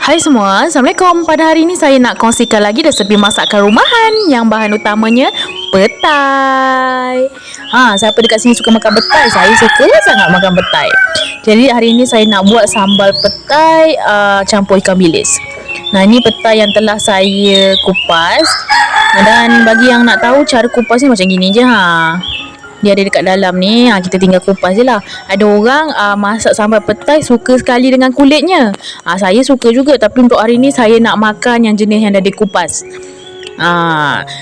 Hai semua, Assalamualaikum. Pada hari ini saya nak kongsikan lagi resepi masakan rumahan yang bahan utamanya petai. Siapa dekat sini suka makan petai? Saya suka sangat makan petai. Jadi hari ini saya nak buat sambal petai campur ikan bilis. Nah, ini petai yang telah saya kupas. Dan bagi yang nak tahu cara kupas ni macam gini je Dia ada dekat dalam ni. Kita tinggal kupas je lah. Ada orang masak sambal petai suka sekali dengan kulitnya. Saya suka juga. Tapi untuk hari ni saya nak makan yang jenis yang dah dikupas.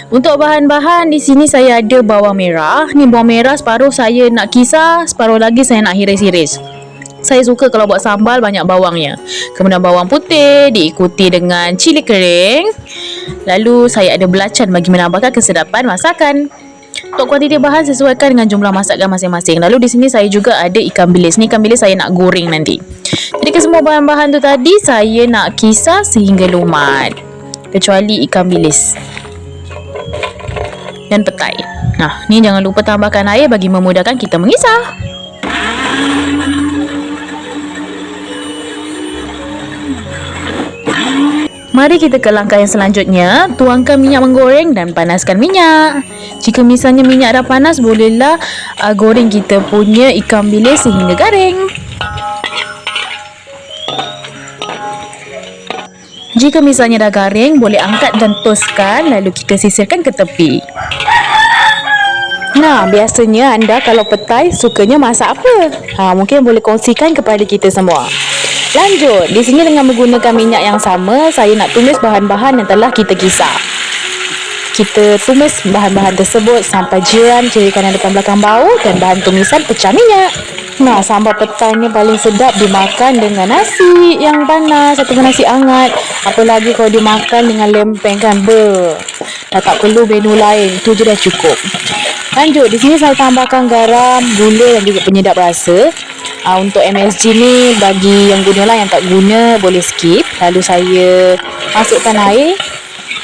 Untuk bahan-bahan di sini saya ada bawang merah. Ni bawang merah separuh saya nak kisar, separuh lagi saya nak hiris-hiris. Saya suka kalau buat sambal banyak bawangnya. Kemudian bawang putih diikuti dengan cili kering. Lalu saya ada belacan bagi menambahkan kesedapan masakan. Untuk kuantiti bahan sesuaikan dengan jumlah masakan masing-masing. Lalu di sini saya juga ada ikan bilis. Ni ikan bilis saya nak goreng nanti. Jadi kesemua bahan-bahan tu tadi saya nak kisar sehingga lumat. Kecuali ikan bilis dan petai. Nah, ni jangan lupa tambahkan air bagi memudahkan kita mengisar. Mari kita ke langkah yang selanjutnya. Tuangkan minyak menggoreng dan panaskan minyak. Jika misalnya minyak dah panas, bolehlah goreng kita punya ikan bilis sehingga garing. Jika misalnya dah garing, boleh angkat dan toskan. Lalu kita sisirkan ke tepi. Nah, biasanya anda kalau petai sukanya masak apa? Mungkin boleh kongsikan kepada kita semua. Lanjut, di sini dengan menggunakan minyak yang sama, saya nak tumis bahan-bahan yang telah kita kisar. Kita tumis bahan-bahan tersebut sampai jiran, ciri kanan depan belakang bau dan bahan tumisan pecah minyak. Nah, sambal petai ni paling sedap dimakan dengan nasi yang panas ataupun nasi hangat. Apalagi kalau dimakan dengan lempeng kan, dah tak perlu menu lain, itu je dah cukup. Lanjut, di sini saya tambahkan garam, gula dan juga penyedap rasa. Untuk MSG ni bagi yang gunalah, yang tak guna boleh skip. Lalu saya masukkan air.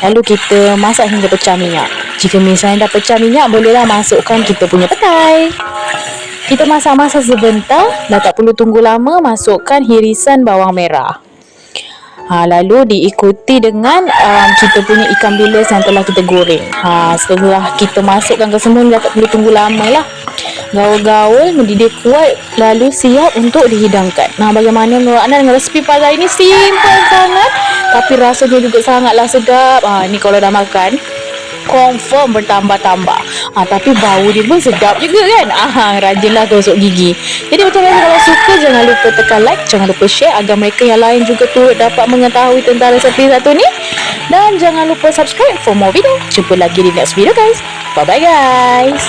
Lalu kita masak hingga pecah minyak. Jika misalnya dah pecah minyak, bolehlah masukkan kita punya petai. Kita masak-masak sebentar. Dah tak perlu tunggu lama. Masukkan hirisan bawang merah. Lalu diikuti dengan kita punya ikan bilis yang telah kita goreng. Setelah kita masukkan ke semua, dah tak perlu tunggu lama lah. Gaul-gaul, mendidih kuat, lalu siap untuk dihidangkan. Nah, bagaimana menurut anda dengan resipi pada hari ini? Simple sangat, tapi rasanya juga sangatlah sedap. Ni kalau dah makan, confirm bertambah-tambah. Tapi bau dia pun sedap juga kan. Rajinlah gosok gigi. Jadi macam biasa, kalau suka jangan lupa tekan like, jangan lupa share agar mereka yang lain juga turut dapat mengetahui tentang resepi satu ni. Dan jangan lupa subscribe for more video. Jumpa lagi di next video guys. Bye bye guys.